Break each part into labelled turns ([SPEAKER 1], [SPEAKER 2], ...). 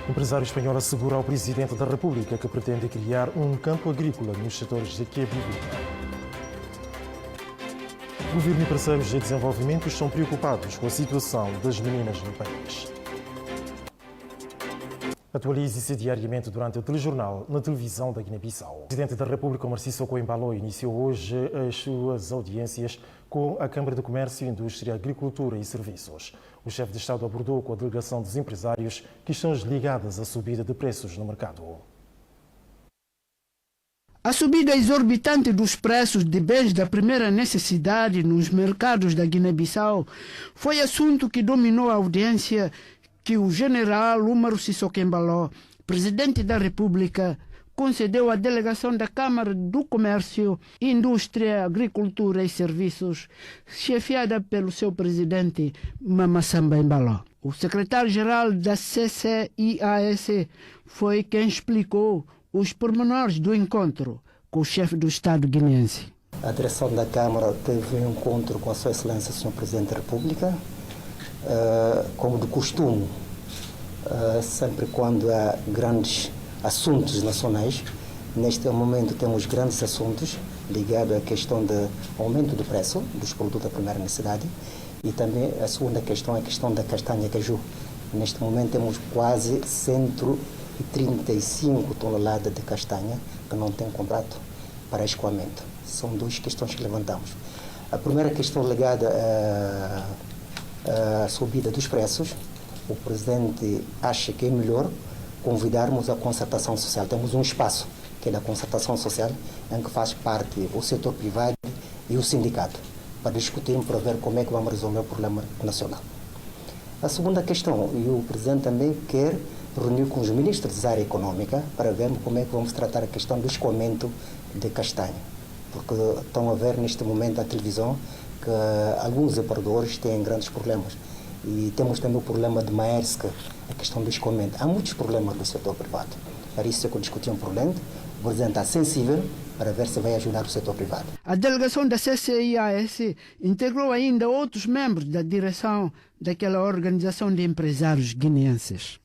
[SPEAKER 1] O empresário espanhol assegura ao Presidente da República que pretende criar um campo agrícola nos setores de que vive. Governo e parceiros de desenvolvimento estão preocupados com a situação das meninas no país. Atualize-se diariamente durante o telejornal na televisão da Guiné-Bissau. O Presidente da República, Marciso Coimbalo, iniciou hoje as suas audiências com a Câmara de Comércio, Indústria, Agricultura e Serviços. O chefe de Estado abordou com a delegação dos empresários questões ligadas à subida de preços no mercado.
[SPEAKER 2] A subida exorbitante dos preços de bens da primeira necessidade nos mercados da Guiné-Bissau foi assunto que dominou a audiência que o general Umaru Sissoko Embalo, presidente da República, concedeu à delegação da Câmara do Comércio, Indústria, Agricultura e Serviços, chefiada pelo seu presidente Mama Samba Embalo. O secretário-geral da CCIAS foi quem explicou os pormenores do encontro com o chefe do Estado guineense.
[SPEAKER 3] A direção da Câmara teve um encontro com a Sua Excelência, Sr. Presidente da República, como de costume, sempre quando há grandes assuntos nacionais. Neste momento temos grandes assuntos ligados à questão do aumento do preço dos produtos da primeira necessidade e também a segunda questão é a questão da castanha caju. Neste momento temos quase 135 toneladas de castanha que não tem contrato para escoamento. São duas questões que levantamos. A primeira questão ligada à subida dos preços, o Presidente acha que é melhor convidarmos a concertação social. Temos um espaço, que é da concertação social, em que faz parte o setor privado e o sindicato, para discutirmos, para ver como é que vamos resolver o problema nacional. A segunda questão, e o Presidente também quer reunir com os ministros da área econômica para vermos como é que vamos tratar a questão do escoamento de castanha. Porque estão a ver neste momento na televisão que alguns operadores têm grandes problemas. E temos também o problema de Maersk, a questão do escoamento. Há muitos problemas do setor privado. Para isso é que eu discuti um problema. O Presidente está sensível para ver se vai ajudar o setor privado.
[SPEAKER 2] A delegação da CCIAS integrou ainda outros membros da direção daquela organização de empresários guineenses.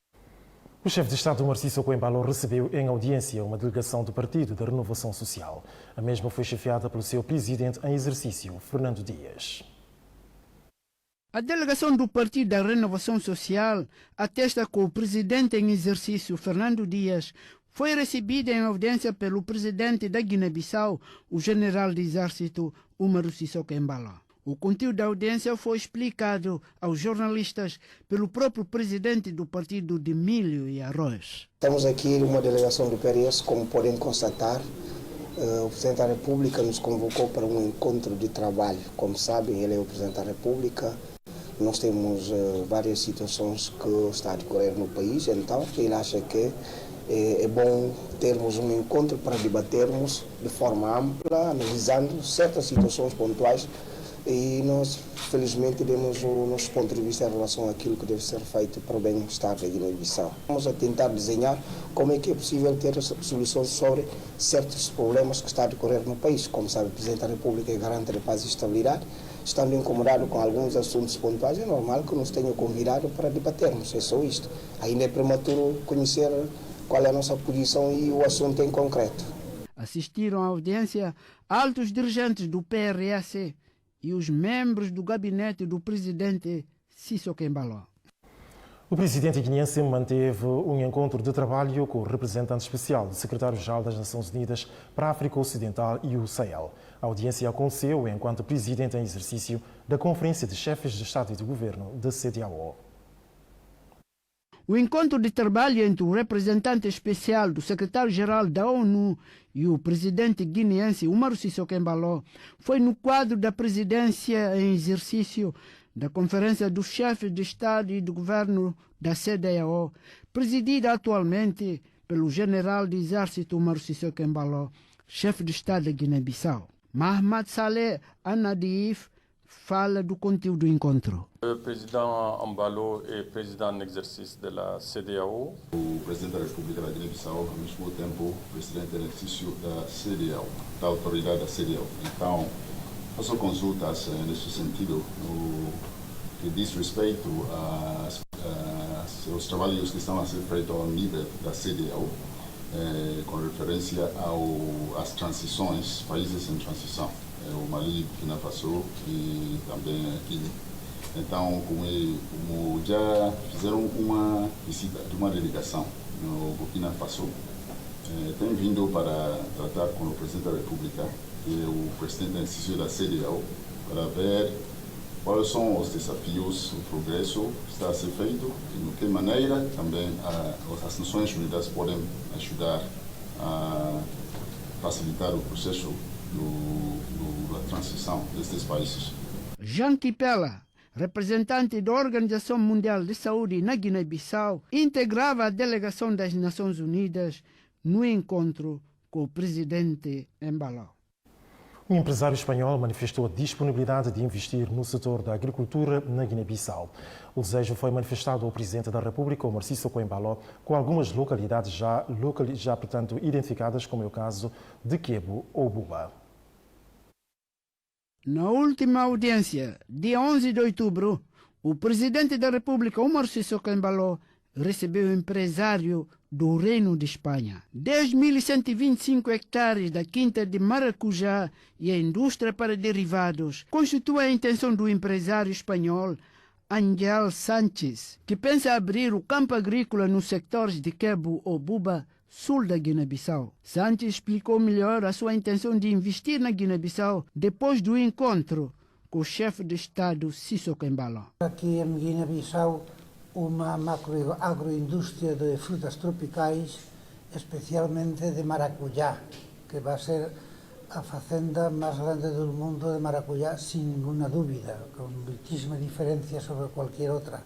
[SPEAKER 1] O chefe de Estado, Marciso Coimbalo, recebeu em audiência uma delegação do Partido da Renovação Social. A mesma foi chefiada pelo seu presidente em exercício, Fernando Dias.
[SPEAKER 2] A delegação do Partido da Renovação Social atesta que o presidente em exercício, Fernando Dias, foi recebida em audiência pelo presidente da Guiné-Bissau, o general de exército Umaru Sissoko Embalo. O conteúdo da audiência foi explicado aos jornalistas pelo próprio presidente do partido de Milho e Arroz.
[SPEAKER 4] Temos aqui uma delegação do PRS, como podem constatar. O Presidente da República nos convocou para um encontro de trabalho. Como sabem, ele é o Presidente da República. Nós temos várias situações que estão a decorrer no país, então ele acha que é bom termos um encontro para debatermos de forma ampla, analisando certas situações pontuais e nós, felizmente, demos o nosso ponto de vista em relação àquilo que deve ser feito para o bem-estar da Guiné-Bissau. Vamos a tentar desenhar como é que é possível ter soluções sobre certos problemas que estão a decorrer no país. Como sabe, o Presidente da República é garante de paz e estabilidade. Estando incomodado com alguns assuntos pontuais, é normal que nos tenham convidado para debatermos. É só isto. Ainda é prematuro conhecer qual é a nossa posição e o assunto em concreto.
[SPEAKER 2] Assistiram à audiência altos dirigentes do PRS e os membros do gabinete do presidente Sissoko Embalo.
[SPEAKER 1] O presidente guineense manteve um encontro de trabalho com o representante especial do secretário-geral das Nações Unidas para a África Ocidental e o Sahel. A audiência aconteceu enquanto presidente em exercício da Conferência de Chefes de Estado e de Governo da CEDEAO.
[SPEAKER 2] O encontro de trabalho entre o representante especial do secretário-geral da ONU e o presidente guineense Umaru Sissoko Embalo foi no quadro da presidência em exercício da Conferência dos Chefes de Estado e de Governo da CEDEAO, presidida atualmente pelo general de exército Umaru Sissoko Embalo, chefe de Estado da Guiné-Bissau. Mahamat Saleh Anadif fala do conteúdo do encontro.
[SPEAKER 5] O presidente Embalo é presidente em exercício da CEDEAO.
[SPEAKER 6] O presidente da República da Guiné-Bissau, ao mesmo tempo, presidente em exercício da CEDEAO, da autoridade da CEDEAO. Então, faço consultas nesse sentido, no que diz respeito às os trabalhos que estão a ser feitos ao nível da CEDEAO, com referência às transições, países em transição, o Mali, Burkina Faso e também a Guiné. Então, como já fizeram uma visita de uma delegação no Burkina Faso, tem vindo para tratar com o presidente da República e o presidente da instituição da CEDEAO para ver quais são os desafios, o progresso que está a ser feito e de que maneira também as Nações Unidas podem ajudar a facilitar o processo da transição destes países.
[SPEAKER 2] Jean Kipela, representante da Organização Mundial de Saúde na Guiné-Bissau, integrava a delegação das Nações Unidas no encontro com o presidente Embalo.
[SPEAKER 1] Um empresário espanhol manifestou a disponibilidade de investir no setor da agricultura na Guiné-Bissau. O desejo foi manifestado ao presidente da República, o Narciso Coimbalo, com algumas localidades já portanto, identificadas, como é o caso de Quebo ou Buba.
[SPEAKER 2] Na última audiência, dia 11 de outubro, o presidente da República, o Narciso Coimbalo, recebeu o empresário do Reino de Espanha. 10.125 hectares da quinta de maracujá e a indústria para derivados constituem a intenção do empresário espanhol Ángel Sánchez, que pensa abrir o campo agrícola nos sectores de Quebo ou Buba, sul da Guiné-Bissau. Sánchez explicou melhor a sua intenção de investir na Guiné-Bissau depois do encontro com o chefe de Estado, Sissoko Embalo.
[SPEAKER 7] Aqui em Guiné-Bissau, uma agroindústria de frutas tropicais, especialmente de maracujá, que vai ser a fazenda mais grande do mundo de maracujá, sem nenhuma dúvida, com muitíssima diferença sobre qualquer outra.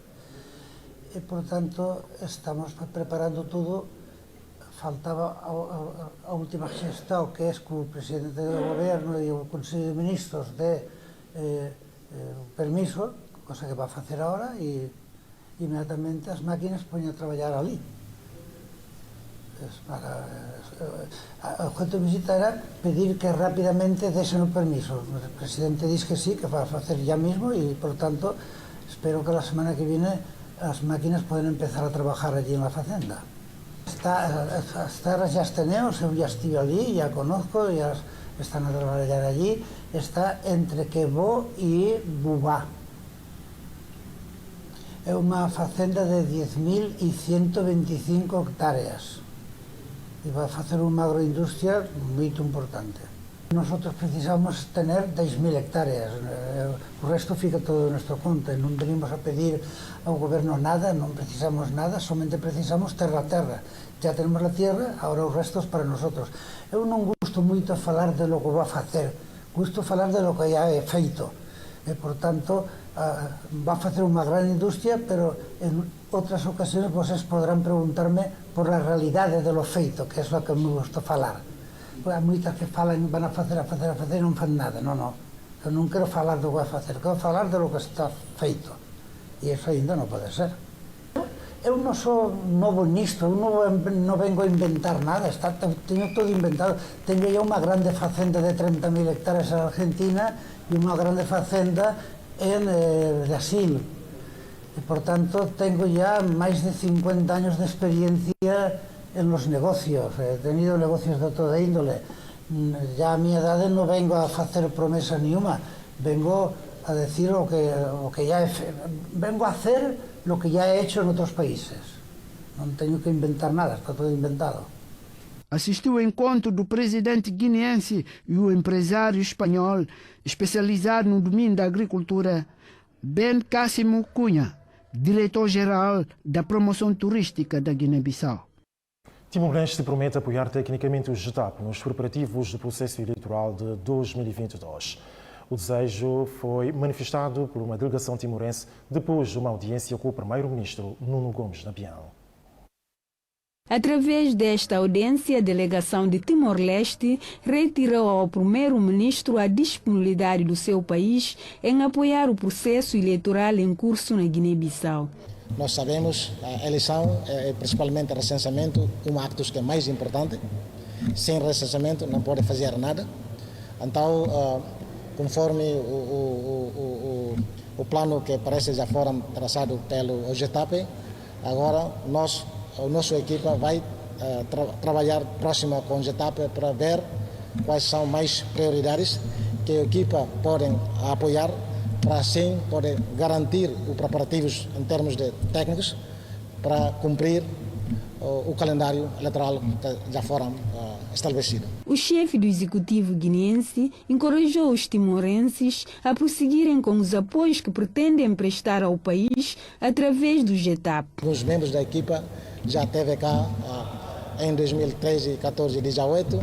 [SPEAKER 7] E, portanto, estamos preparando tudo. Faltava a última gestão, que é com o presidente do governo e o Conselho de Ministros de permiso, cosa que vai fazer agora, e imediatamente as máquinas põem a trabalhar ali. O objeto de visita era pedir que rapidamente desen o permiso. O presidente diz que sí, que va a facer ya mismo y, por tanto, espero que la semana que viene as máquinas puedan empezar a trabajar allí en la facenda. As terras ya teneos, eu ya estive allí, ya conozco, ya están a traballar allí. Está entre Quebo e Bubá. É uma fazenda de 10.125 hectáreas e vai fazer uma agroindústria muito importante. Nós precisamos ter 10.000 hectáreas, o resto fica todo en nuestra conta. Non venimos a pedir ao goberno nada, non precisamos nada, somente precisamos ter a terra. Já temos a terra, agora os restos para nosotros. Eu non gusto moito falar de lo que vai facer, gusto falar de lo que já é feito. E, por tanto, va a facer unha gran industria, pero en outras ocasións vocês poderán preguntarme por a realidade de lo feito, que é o que me gusta falar. Há moitas que falan, van a facer e non fan nada. Non, non. Eu non quero falar do que vai facer, quero falar de lo que está feito. E iso ainda non pode ser. Eu non sou novo nisto, eu non vengo a inventar nada, teño todo inventado. Teño ya unha grande facenda de 30.000 hectáreas en Argentina e unha grande facenda en Brasil. E, por tanto, tengo ya máis de 50 años de experiencia en los negocios. He tenido negocios de toda índole. Ya a mi edade non vengo a facer promesa nenhuma, vengo a decir o que ya vengo a hacer lo que ya he hecho en outros países. Non teño que inventar nada, está todo inventado.
[SPEAKER 2] Assistiu ao encontro do presidente guineense e o empresário espanhol especializado no domínio da agricultura, Ben Cássimo Cunha, diretor-geral da promoção turística da Guiné-Bissau.
[SPEAKER 1] Timor-Leste promete apoiar tecnicamente o GETAP nos preparativos do processo eleitoral de 2022. O desejo foi manifestado por uma delegação timorense depois de uma audiência com o primeiro-ministro Nuno Gomes Nabião.
[SPEAKER 8] Através desta audiência, a delegação de Timor-Leste reiterou ao primeiro-ministro a disponibilidade do seu país em apoiar o processo eleitoral em curso na Guiné-Bissau.
[SPEAKER 9] Nós sabemos que a eleição, principalmente o recenseamento, um acto que é mais importante. Sem recenseamento não pode fazer nada. Então, conforme o plano que parece já foram traçado pelo GETAP, Agora, a nossa equipa vai trabalhar próxima com o GETAP para ver quais são mais prioridades que a equipa pode apoiar para assim poder garantir os preparativos em termos de técnicos para cumprir o calendário eleitoral que já foram estabelecido.
[SPEAKER 8] O chefe do executivo guineense encorajou os timorenses a prosseguirem com os apoios que pretendem prestar ao país através do GETAP.
[SPEAKER 9] Os membros da equipa já esteve cá em 2013, 14 e 18.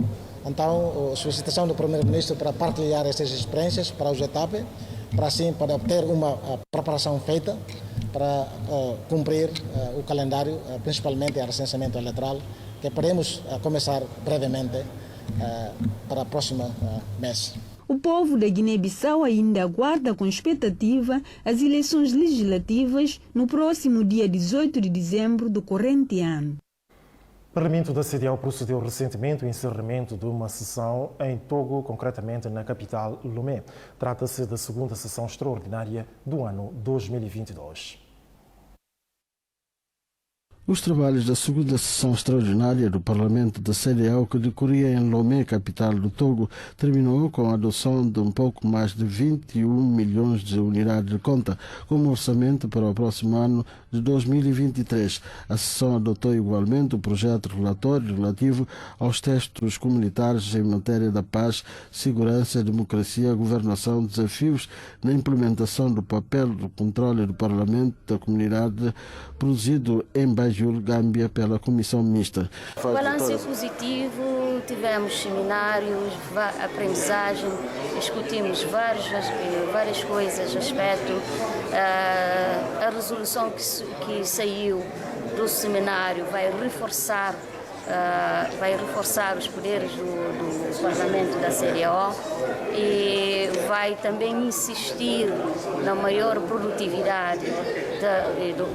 [SPEAKER 9] Então, a solicitação do primeiro-ministro para partilhar essas experiências para o GETAP, para assim poder ter uma preparação feita para cumprir o calendário, principalmente o recenseamento eleitoral, que podemos começar brevemente para o próximo mês.
[SPEAKER 8] O povo da Guiné-Bissau ainda aguarda com expectativa as eleições legislativas no próximo dia 18 de dezembro do corrente ano.
[SPEAKER 1] O Parlamento da CDAO procedeu recentemente ao encerramento de uma sessão em Togo, concretamente na capital Lomé. Trata-se da segunda sessão extraordinária do ano 2022.
[SPEAKER 2] Os trabalhos da segunda sessão extraordinária do Parlamento da CDAO, que decorria em Lomé, capital do Togo, terminou com a adoção de um pouco mais de 21 milhões de unidades de conta como orçamento para o próximo ano de 2023. A sessão adotou igualmente o projeto relatório relativo aos textos comunitários em matéria da paz, segurança, democracia, governação, desafios na implementação do papel do controle do Parlamento da Comunidade, produzido em Banjul, Gâmbia, pela Comissão Mista.
[SPEAKER 10] O balanço é positivo, tivemos seminários, aprendizagem, discutimos várias coisas, aspecto. A resolução que saiu do seminário vai reforçar os poderes do Parlamento da CDAO e vai também insistir na maior produtividade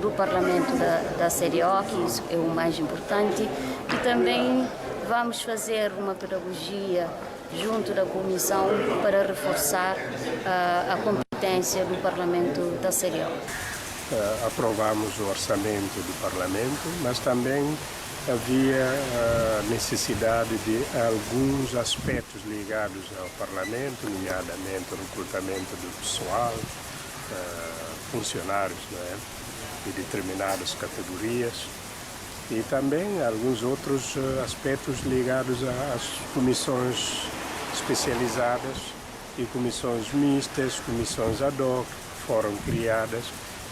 [SPEAKER 10] do Parlamento da CDAO, que isso é o mais importante, e também vamos fazer uma pedagogia junto da Comissão para reforçar a competência do Parlamento da CDAO.
[SPEAKER 11] Aprovamos o orçamento do Parlamento, mas também havia a necessidade de alguns aspectos ligados ao Parlamento, nomeadamente o recrutamento do pessoal, funcionários, não é? De determinadas categorias, e também alguns outros aspectos ligados às comissões especializadas e comissões mistas, comissões ad hoc, que foram criadas,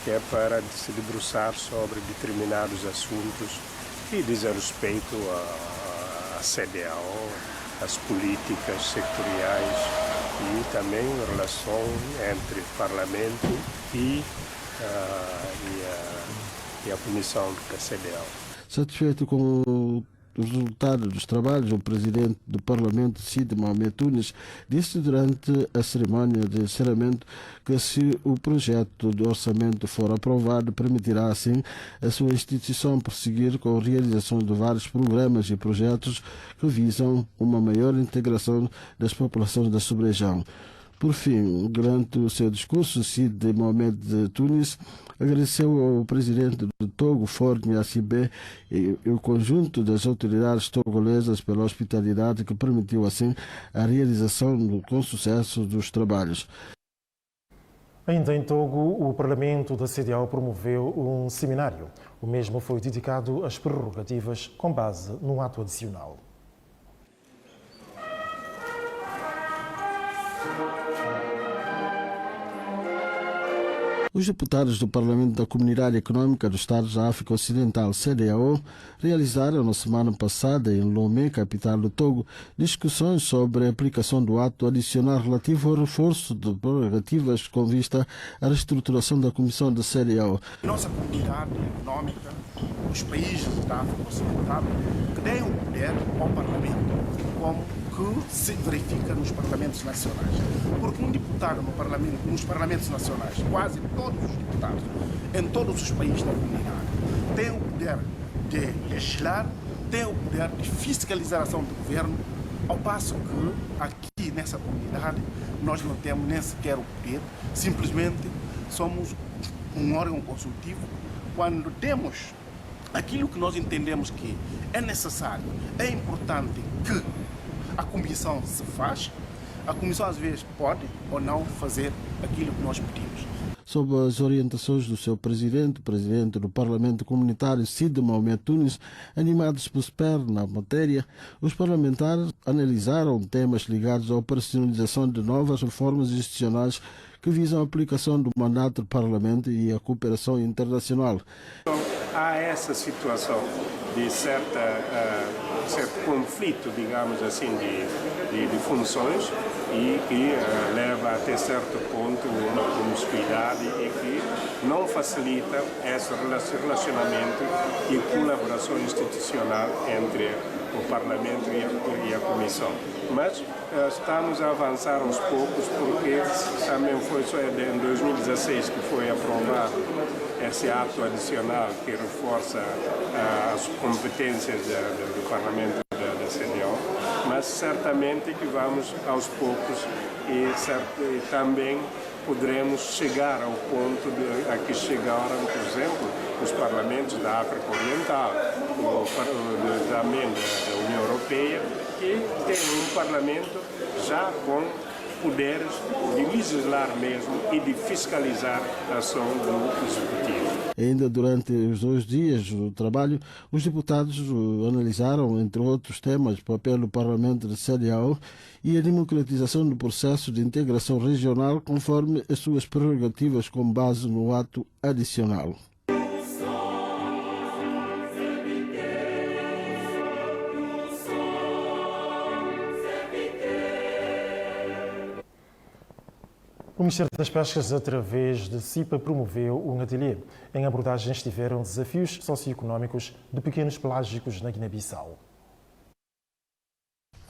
[SPEAKER 11] que é para se debruçar sobre determinados assuntos que dizem respeito à CDAO, às políticas sectoriais e também a relação entre Parlamento e a Comissão da CDAO.
[SPEAKER 2] Satisfeito com os resultados dos trabalhos, o presidente do Parlamento, Sidi Mohamed Tunis, disse durante a cerimónia de encerramento que, se o projeto de orçamento for aprovado, permitirá assim a sua instituição prosseguir com a realização de vários programas e projetos que visam uma maior integração das populações da sub-região. Por fim, durante o seu discurso, Sidi Mohamed Tunis agradeceu ao presidente do Togo, Faure Gnassingbé, e o conjunto das autoridades togolesas pela hospitalidade que permitiu assim a realização com sucesso dos trabalhos.
[SPEAKER 1] Ainda em Togo, o Parlamento da CDAO promoveu um seminário. O mesmo foi dedicado às prerrogativas com base no ato adicional. Os deputados do Parlamento da Comunidade Econômica dos Estados da África Ocidental, CDAO, realizaram na semana passada, em Lomé, capital do Togo, discussões sobre a aplicação do ato adicional relativo ao reforço de prerrogativas com vista à reestruturação da Comissão da CDAO.
[SPEAKER 12] Nossa comunidade econômica, os países da África Ocidental, que deem o poder ao Parlamento, como que se verifica nos parlamentos nacionais. Porque um deputado nos parlamentos nacionais, quase todos os deputados, em todos os países da comunidade, têm o poder de legislar, têm o poder de fiscalização do governo, ao passo que aqui nessa comunidade nós não temos nem sequer o poder, simplesmente somos um órgão consultivo. Quando temos aquilo que nós entendemos que é necessário, é importante que a comissão se faz, a comissão às vezes pode ou não fazer aquilo que nós pedimos.
[SPEAKER 13] Sob as orientações do seu presidente, o presidente do Parlamento Comunitário, Cid Maomé Tunis, animados por SPER na matéria, os parlamentares analisaram temas ligados à operacionalização de novas reformas institucionais que visam a aplicação do mandato do Parlamento e a cooperação internacional.
[SPEAKER 11] Há essa situação de certo conflito, digamos assim, de funções e que leva até certo ponto uma promiscuidade e que não facilita esse relacionamento e colaboração institucional entre o Parlamento e a Comissão. Mas estamos a avançar aos poucos porque também foi só em 2016 que foi aprovado esse ato adicional que reforça as competências do Parlamento da CDAO, mas certamente que vamos aos poucos e também poderemos chegar ao ponto a que chegaram, por exemplo, os parlamentos da África Oriental, também da União Europeia, que tem um parlamento já com poderes de legislar mesmo e de fiscalizar a ação do Executivo.
[SPEAKER 13] Ainda durante os 2 dias do trabalho, os deputados analisaram, entre outros temas, o papel do Parlamento da CDAO e a democratização do processo de integração regional conforme as suas prerrogativas com base no ato adicional.
[SPEAKER 1] O Ministério das Pescas, através de CIPA, promoveu um ateliê. Em abordagens tiveram desafios socioeconómicos de pequenos pelágicos na Guiné-Bissau.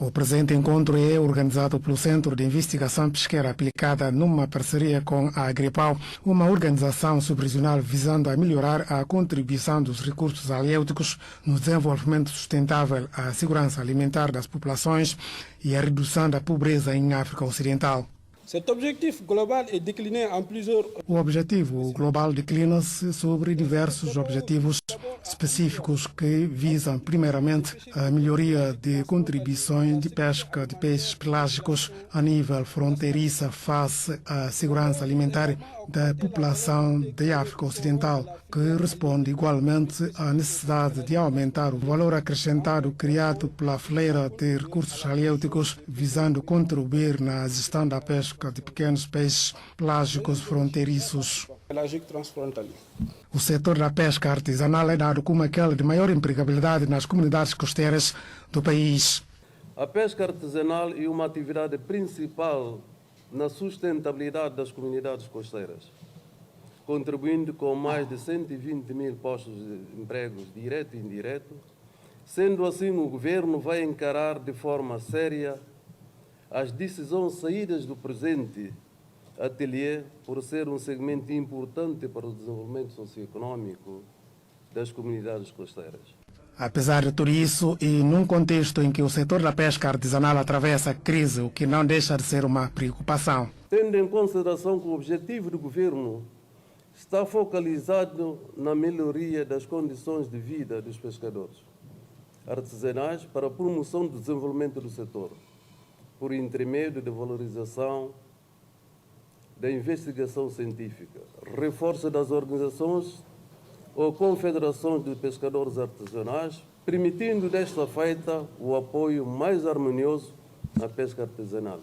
[SPEAKER 14] O presente encontro é organizado pelo Centro de Investigação Pesqueira Aplicada numa parceria com a Agripau, uma organização subregional visando a melhorar a contribuição dos recursos halieúticos no desenvolvimento sustentável, a segurança alimentar das populações e a redução da pobreza em África Ocidental.
[SPEAKER 15] Cet objectif global est décliné en plusieurs...
[SPEAKER 14] O objetivo global declina-se sobre diversos objetivos específicos que visam, primeiramente, a melhoria de contribuições de pesca de peixes pelágicos a nível fronteiriça face à segurança alimentar da população da África Ocidental, que responde igualmente à necessidade de aumentar o valor acrescentado criado pela fileira de recursos halieúticos, visando contribuir na gestão da pesca de pequenos peixes pelágicos fronteiriços. O setor da pesca artesanal é dado como aquele de maior empregabilidade nas comunidades costeiras do país.
[SPEAKER 16] A pesca artesanal é uma atividade principal na sustentabilidade das comunidades costeiras, contribuindo com mais de 120 mil postos de empregos direto e indireto. Sendo assim, o governo vai encarar de forma séria as decisões saídas do presente ateliê por ser um segmento importante para o desenvolvimento socioeconômico das comunidades costeiras.
[SPEAKER 14] Apesar de tudo isso, e num contexto em que o setor da pesca artesanal atravessa a crise, o que não deixa de ser uma preocupação.
[SPEAKER 16] Tendo em consideração que o objetivo do governo está focalizado na melhoria das condições de vida dos pescadores artesanais para a promoção do desenvolvimento do setor, por intermédio de valorização da investigação científica, reforço das organizações ou confederações de pescadores artesanais, permitindo desta feita o apoio mais harmonioso na pesca artesanal.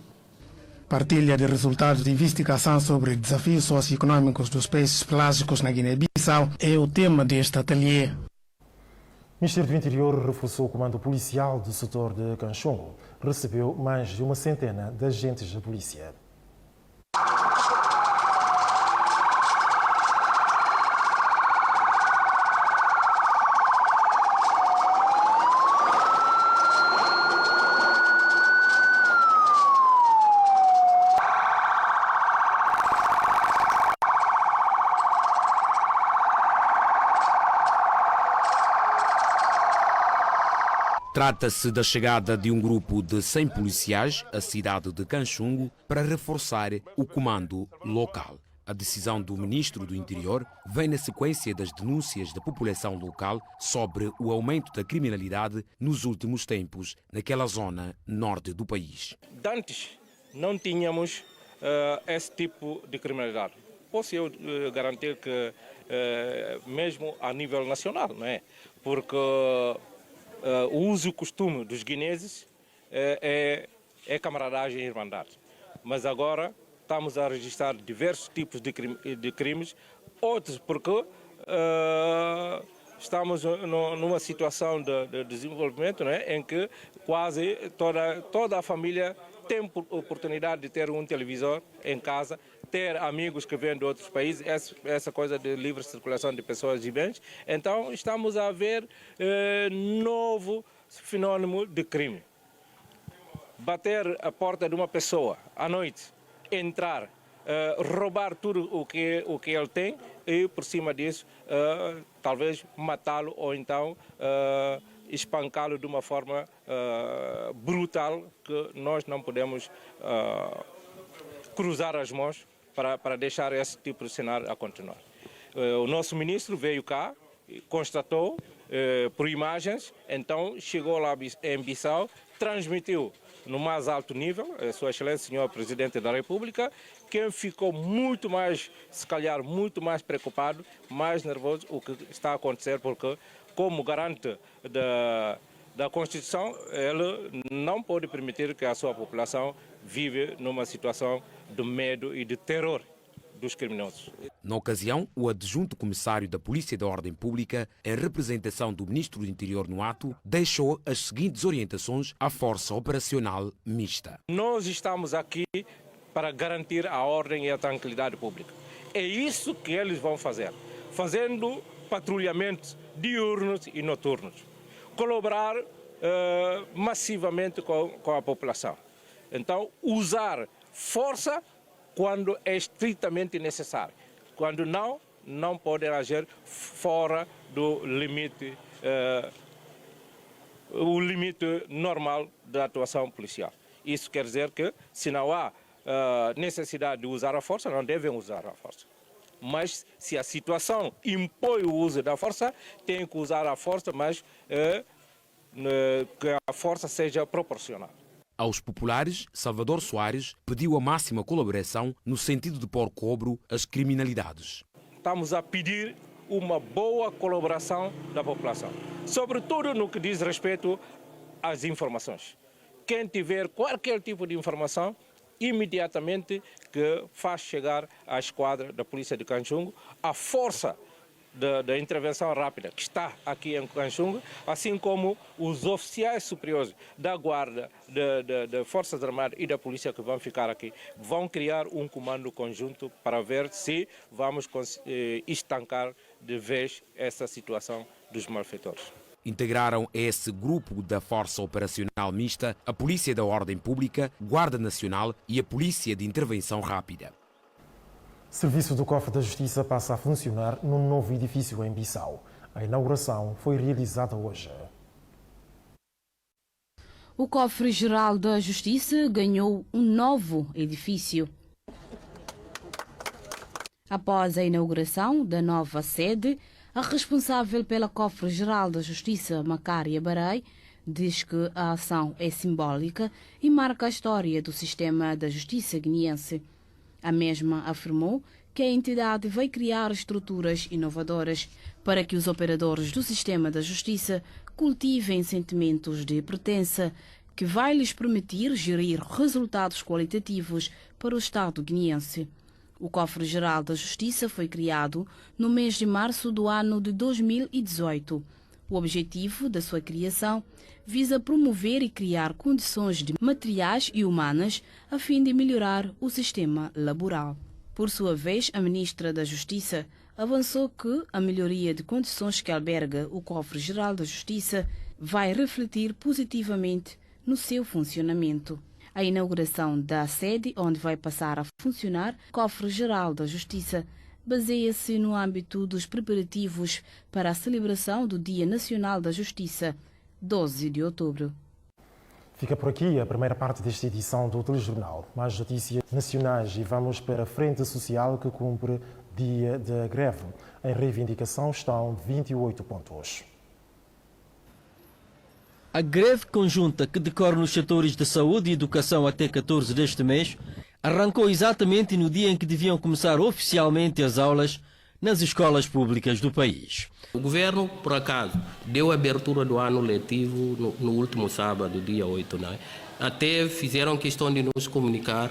[SPEAKER 14] Partilha de resultados de investigação sobre desafios socioeconômicos dos peixes pelágicos na Guiné-Bissau é o tema deste ateliê.
[SPEAKER 1] O Ministério do Interior reforçou o comando policial do setor de Canchongo. Recebeu mais de uma centena de agentes da polícia.
[SPEAKER 17] Trata-se da chegada de um grupo de 100 policiais à cidade de Canchongo para reforçar o comando local. A A decisão do ministro do Interior vem na sequência das denúncias da população local sobre o aumento da criminalidade nos últimos tempos naquela zona norte do país.
[SPEAKER 18] Antes não tínhamos esse tipo de criminalidade. Posso eu garantir que mesmo a nível nacional, não é? Porque o uso e costume dos guineenses é camaradagem e irmandade. Mas agora estamos a registrar diversos tipos de crimes, outros porque estamos numa situação de desenvolvimento, não é? Em que quase toda a família tem oportunidade de ter um televisor em casa, ter amigos que vêm de outros países, essa coisa de livre circulação de pessoas e bens. Então estamos a ver novo fenômeno de crime. Bater a porta de uma pessoa à noite, entrar, roubar tudo o que ele tem e, por cima disso, talvez matá-lo ou então espancá-lo de uma forma brutal que nós não podemos cruzar as mãos para deixar esse tipo de cenário a continuar. O nosso ministro veio cá, constatou por imagens, então chegou lá em Bissau, transmitiu no mais alto nível, Sua Excelência, Senhor Presidente da República, quem ficou muito mais, se calhar, muito mais preocupado, mais nervoso o que está a acontecer, porque, como garante da Constituição, ele não pode permitir que a sua população vive numa situação de medo e de terror dos criminosos.
[SPEAKER 17] Na ocasião, o adjunto comissário da Polícia da Ordem Pública, em representação do Ministro do Interior no ato, deixou as seguintes orientações à Força Operacional Mista.
[SPEAKER 18] Nós estamos aqui para garantir a ordem e a tranquilidade pública. É isso que eles vão fazer, fazendo patrulhamentos diurnos e noturnos, colaborar massivamente com a população. Então, usar força quando é estritamente necessário. Quando não podem agir fora do limite, o limite normal da atuação policial. Isso quer dizer que, se não há necessidade de usar a força, não devem usar a força. Mas, se a situação impõe o uso da força, tem que usar a força, mas que a força seja proporcional.
[SPEAKER 17] Aos populares, Salvador Soares pediu a máxima colaboração no sentido de pôr cobro às criminalidades.
[SPEAKER 18] Estamos a pedir uma boa colaboração da população, sobretudo no que diz respeito às informações. Quem tiver qualquer tipo de informação, imediatamente que faz chegar à esquadra da Polícia de Canchungo a força da intervenção rápida que está aqui em Canchungo, assim como os oficiais superiores da Guarda, da Forças Armadas e da Polícia que vão ficar aqui, vão criar um comando conjunto para ver se vamos estancar de vez essa situação dos malfeitores.
[SPEAKER 17] Integraram esse grupo da Força Operacional Mista a Polícia da Ordem Pública, Guarda Nacional e a Polícia de Intervenção Rápida.
[SPEAKER 1] Serviço do Cofre da Justiça passa a funcionar num novo edifício em Bissau. A inauguração foi realizada hoje.
[SPEAKER 19] O Cofre-Geral da Justiça ganhou um novo edifício. Após a inauguração da nova sede, a responsável pela Cofre-Geral da Justiça, Macária Barai, diz que a ação é simbólica e marca a história do sistema da justiça guineense. A mesma afirmou que a entidade vai criar estruturas inovadoras para que os operadores do sistema da justiça cultivem sentimentos de pertença, que vai lhes permitir gerir resultados qualitativos para o Estado guineense. O Cofre-Geral da Justiça foi criado no mês de março do ano de 2018. O objetivo da sua criação visa promover e criar condições materiais e humanas a fim de melhorar o sistema laboral. Por sua vez, a ministra da Justiça avançou que a melhoria de condições que alberga o Cofre-Geral da Justiça vai refletir positivamente no seu funcionamento. A inauguração da sede, onde vai passar a funcionar o Cofre-Geral da Justiça, baseia-se no âmbito dos preparativos para a celebração do Dia Nacional da Justiça, 12 de outubro.
[SPEAKER 1] Fica por aqui a primeira parte desta edição do Telejornal. Mais notícias nacionais e vamos para a Frente Social que cumpre dia de greve. Em reivindicação estão 28 pontos.
[SPEAKER 20] A greve conjunta que decorre nos setores de saúde e educação até 14 deste mês arrancou exatamente no dia em que deviam começar oficialmente as aulas nas escolas públicas do país.
[SPEAKER 21] O governo, por acaso, deu a abertura do ano letivo no último sábado, dia 8, não é? Até fizeram questão de nos comunicar,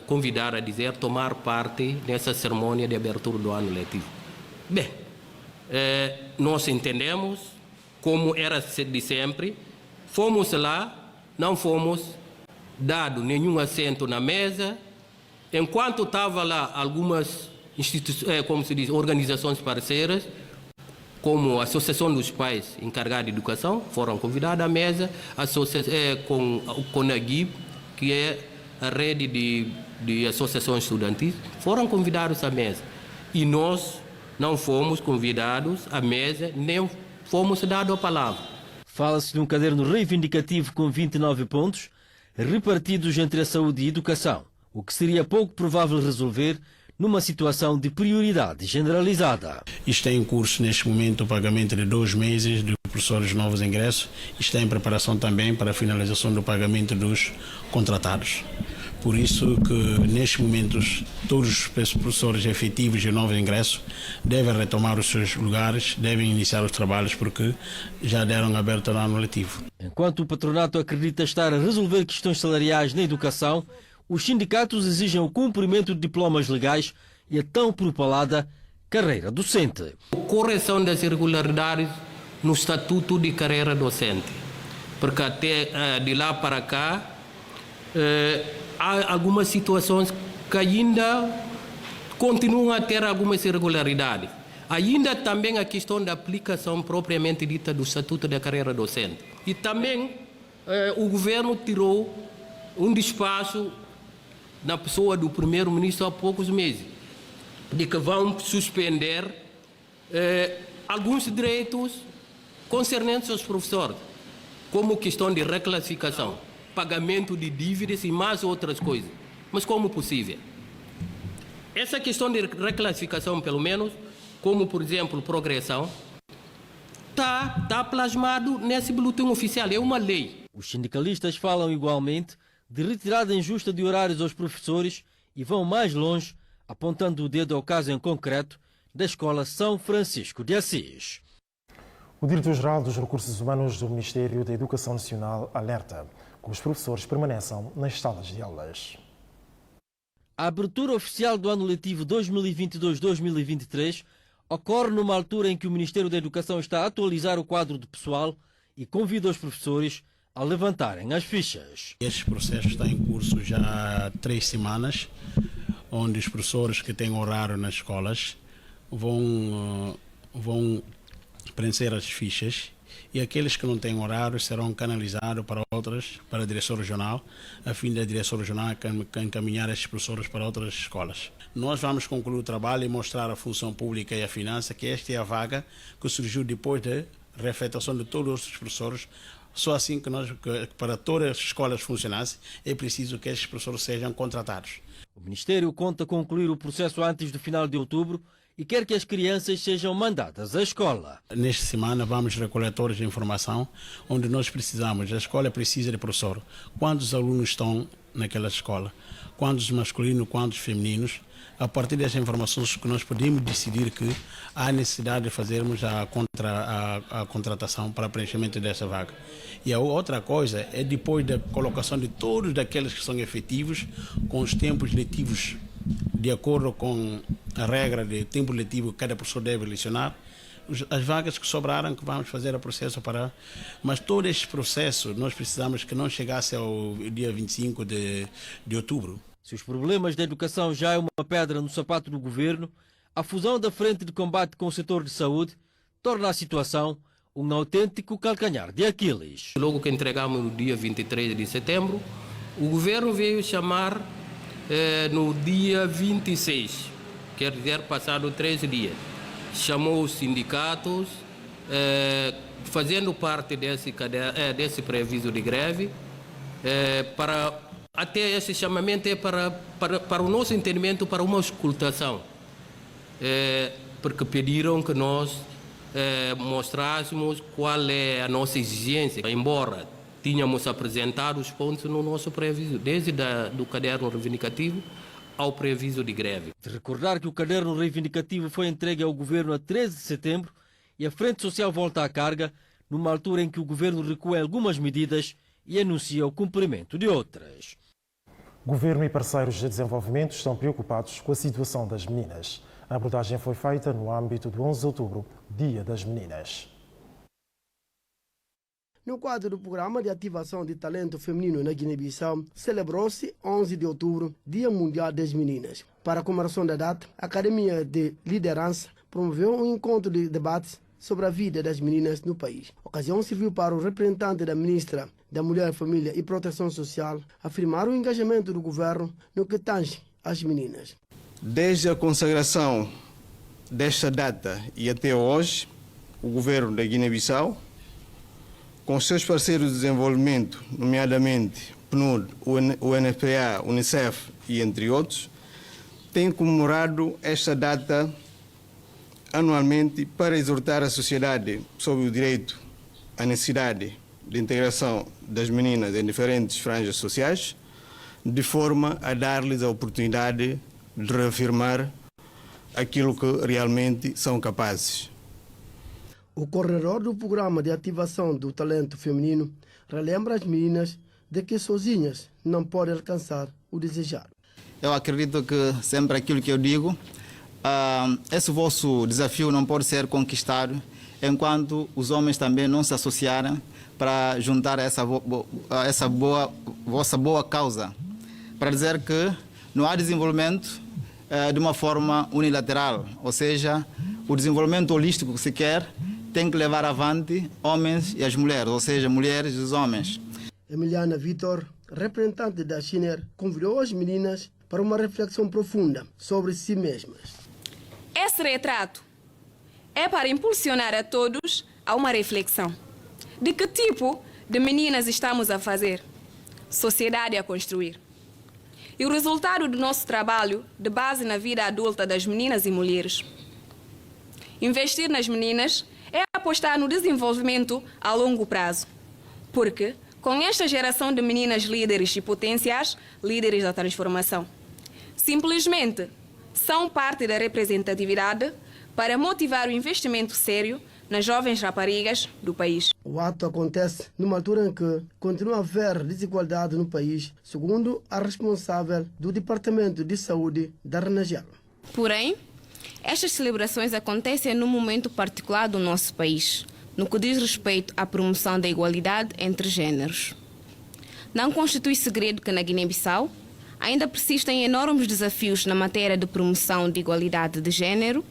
[SPEAKER 21] convidar a dizer, tomar parte nessa cerimônia de abertura do ano letivo. Bem, nós entendemos, como era de sempre, fomos lá, não fomos dado nenhum assento na mesa, enquanto estava lá algumas como se diz, organizações parceiras, como a Associação dos Pais Encarregados de Educação, foram convidadas à mesa, com o CONAGIB, que é a rede de associações estudantis, foram convidados à mesa. E nós não fomos convidados à mesa, nem fomos dados a palavra.
[SPEAKER 20] Fala-se de um caderno reivindicativo com 29 pontos, repartidos entre a saúde e a educação, o que seria pouco provável resolver numa situação de prioridade generalizada.
[SPEAKER 22] Está em curso neste momento o pagamento de 2 meses de professores novos ingressos. Está em preparação também para a finalização do pagamento dos contratados. Por isso que neste momento todos os professores efetivos de novos ingressos devem retomar os seus lugares, devem iniciar os trabalhos porque já deram aberto no ano letivo.
[SPEAKER 20] Enquanto o patronato acredita estar a resolver questões salariais na educação, os sindicatos exigem o cumprimento de diplomas legais e a tão propalada carreira docente.
[SPEAKER 21] Correção das irregularidades no estatuto de carreira docente, porque até de lá para cá há algumas situações que ainda continuam a ter algumas irregularidades. Ainda também a questão da aplicação propriamente dita do estatuto da carreira docente. E também o governo tirou um despacho na pessoa do primeiro-ministro há poucos meses, de que vão suspender alguns direitos concernentes aos professores, como questão de reclassificação, pagamento de dívidas e mais outras coisas. Mas como possível? Essa questão de reclassificação, pelo menos, como por exemplo progressão, está plasmado nesse boletim oficial, é uma lei.
[SPEAKER 20] Os sindicalistas falam igualmente de retirada injusta de horários aos professores e vão mais longe, apontando o dedo ao caso em concreto da Escola São Francisco de Assis.
[SPEAKER 1] O Diretor-Geral dos Recursos Humanos do Ministério da Educação Nacional alerta que os professores permaneçam nas salas de aulas.
[SPEAKER 20] A abertura oficial do ano letivo 2022-2023 ocorre numa altura em que o Ministério da Educação está a atualizar o quadro de pessoal e convida os professores a levantarem as fichas.
[SPEAKER 22] Este processo está em curso já há 3 semanas, onde os professores que têm horário nas escolas vão preencher as fichas e aqueles que não têm horário serão canalizados para a direção regional, a fim da direção regional encaminhar estes professores para outras escolas. Nós vamos concluir o trabalho e mostrar à função pública e à finança que esta é a vaga que surgiu depois da reafetação de todos os professores. Só assim que para todas as escolas funcionassem, é preciso que estes professores sejam contratados.
[SPEAKER 20] O Ministério conta concluir o processo antes do final de outubro e quer que as crianças sejam mandadas à escola.
[SPEAKER 22] Nesta semana vamos recolher toda a informação onde nós precisamos. A escola precisa de professor. Quantos alunos estão naquela escola? Quantos masculinos, quantos femininos? A partir dessas informações que nós podemos decidir que há necessidade de fazermos a contratação para preenchimento dessa vaga. E a outra coisa é depois da colocação de todos daqueles que são efetivos, com os tempos letivos, de acordo com a regra de tempo letivo que cada professor deve lecionar, as vagas que sobraram que vamos fazer o processo para... Mas todo este processo nós precisamos que não chegasse ao dia 25 de outubro.
[SPEAKER 20] Se os problemas da educação já é uma pedra no sapato do governo, a fusão da frente de combate com o setor de saúde torna a situação um autêntico calcanhar de Aquiles.
[SPEAKER 21] Logo que entregamos no dia 23 de setembro, o governo veio chamar no dia 26, quer dizer, passado 13 dias. Chamou os sindicatos, fazendo parte desse preaviso de greve, até esse chamamento é para o nosso entendimento, para uma escutação, porque pediram que nós mostrássemos qual é a nossa exigência, embora tínhamos apresentado os pontos no nosso preaviso, desde do caderno reivindicativo ao preaviso de greve.
[SPEAKER 20] De recordar que o caderno reivindicativo foi entregue ao governo a 13 de setembro e a Frente Social volta à carga, numa altura em que o governo recua algumas medidas e anuncia o cumprimento de outras.
[SPEAKER 1] Governo e parceiros de desenvolvimento estão preocupados com a situação das meninas. A abordagem foi feita no âmbito do 11 de outubro, Dia das Meninas.
[SPEAKER 3] No quadro do Programa de Ativação de Talento Feminino na Guiné-Bissau, celebrou-se 11 de outubro, Dia Mundial das Meninas. Para a comemoração da data, a Academia de Liderança promoveu um encontro de debates sobre a vida das meninas no país. A ocasião serviu para o representante da Ministra da Mulher, Família e Proteção Social afirmar o engajamento do governo no que tange às meninas.
[SPEAKER 4] Desde a consagração desta data e até hoje, o governo da Guiné-Bissau, com seus parceiros de desenvolvimento, nomeadamente PNUD, UNFPA, Unicef e entre outros, tem comemorado esta data anualmente para exortar a sociedade sobre o direito à necessidade de integração das meninas em diferentes franjas sociais, de forma a dar-lhes a oportunidade de reafirmar aquilo que realmente são capazes.
[SPEAKER 3] O coordenador do Programa de Ativação do Talento Feminino relembra as meninas de que sozinhas não podem alcançar o desejado.
[SPEAKER 23] Eu acredito que sempre aquilo que eu digo, esse vosso desafio não pode ser conquistado enquanto os homens também não se associarem para juntar essa vossa boa causa, para dizer que não há desenvolvimento de uma forma unilateral, ou seja, o desenvolvimento holístico que se quer tem que levar avante homens e as mulheres, ou seja, mulheres e os homens.
[SPEAKER 3] Emiliana Vitor, representante da Schiner, convidou as meninas para uma reflexão profunda sobre si mesmas.
[SPEAKER 24] Esse retrato é para impulsionar a todos a uma reflexão. De que tipo de meninas estamos a fazer? Sociedade a construir. E o resultado do nosso trabalho de base na vida adulta das meninas e mulheres. Investir nas meninas é apostar no desenvolvimento a longo prazo. Porque, com esta geração de meninas líderes e potenciais, líderes da transformação, simplesmente são parte da representatividade para motivar o investimento sério nas jovens raparigas do país.
[SPEAKER 3] O ato acontece numa altura em que continua a haver desigualdade no país, segundo a responsável do Departamento de Saúde da Renagel.
[SPEAKER 25] Porém, estas celebrações acontecem num momento particular do nosso país, no que diz respeito à promoção da igualdade entre gêneros. Não constitui segredo que na Guiné-Bissau ainda persistem enormes desafios na matéria de promoção de igualdade de gênero,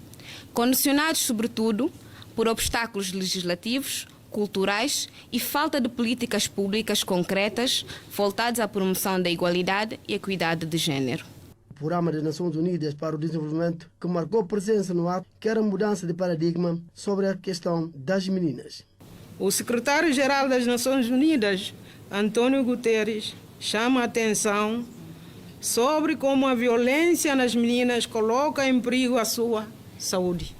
[SPEAKER 25] condicionados sobretudo por obstáculos legislativos, culturais e falta de políticas públicas concretas voltadas à promoção da igualdade e equidade de gênero.
[SPEAKER 3] O Programa das Nações Unidas para o Desenvolvimento, que marcou presença no ato, quer a mudança de paradigma sobre a questão das meninas.
[SPEAKER 26] O secretário-geral das Nações Unidas, António Guterres, chama a atenção sobre como a violência nas meninas coloca em perigo a sua saúde.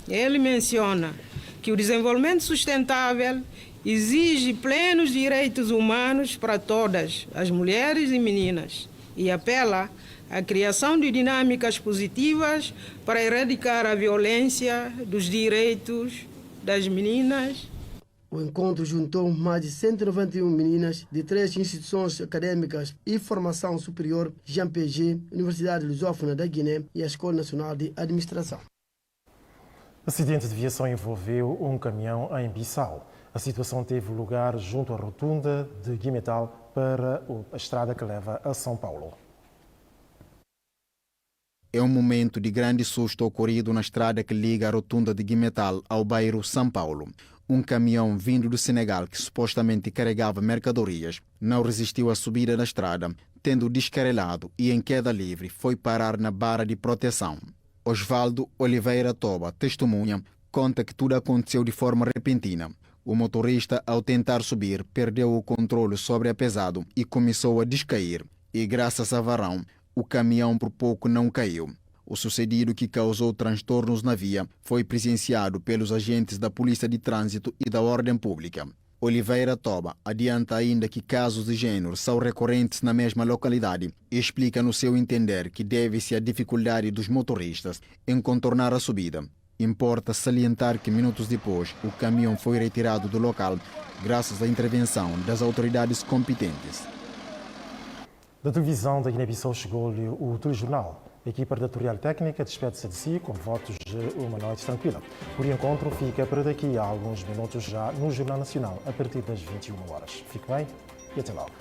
[SPEAKER 26] Ele menciona que o desenvolvimento sustentável exige plenos direitos humanos para todas as mulheres e meninas e apela à criação de dinâmicas positivas para erradicar a violência dos direitos das meninas.
[SPEAKER 3] O encontro juntou mais de 191 meninas de 3 instituições acadêmicas e formação superior, Jean Piaget, Universidade Lusófona da Guiné e a Escola Nacional de Administração.
[SPEAKER 1] Acidente de viação envolveu um caminhão em Bissau. A situação teve lugar junto à rotunda de Guimetal para a estrada que leva a São Paulo.
[SPEAKER 27] É um momento de grande susto ocorrido na estrada que liga a rotunda de Guimetal ao bairro São Paulo. Um caminhão vindo do Senegal que supostamente carregava mercadorias não resistiu à subida da estrada, tendo descarrilado e em queda livre foi parar na barra de proteção. Osvaldo Oliveira Toba testemunha conta que tudo aconteceu de forma repentina. O motorista, ao tentar subir, perdeu o controle sobre a pesado e começou a descair. E graças a varão, o caminhão por pouco não caiu. O sucedido, que causou transtornos na via, foi presenciado pelos agentes da Polícia de Trânsito e da Ordem Pública. Oliveira Toba adianta ainda que casos de género são recorrentes na mesma localidade e explica no seu entender que deve-se à dificuldade dos motoristas em contornar a subida. Importa salientar que minutos depois o caminhão foi retirado do local graças à intervenção das autoridades competentes.
[SPEAKER 1] Da televisão da Guiné-Bissau chegou-lhe o telejornal. A equipa editorial técnica despede-se de si com votos de uma noite tranquila. O encontro fica para daqui a alguns minutos já no Jornal Nacional, a partir das 21 horas. Fique bem e até logo.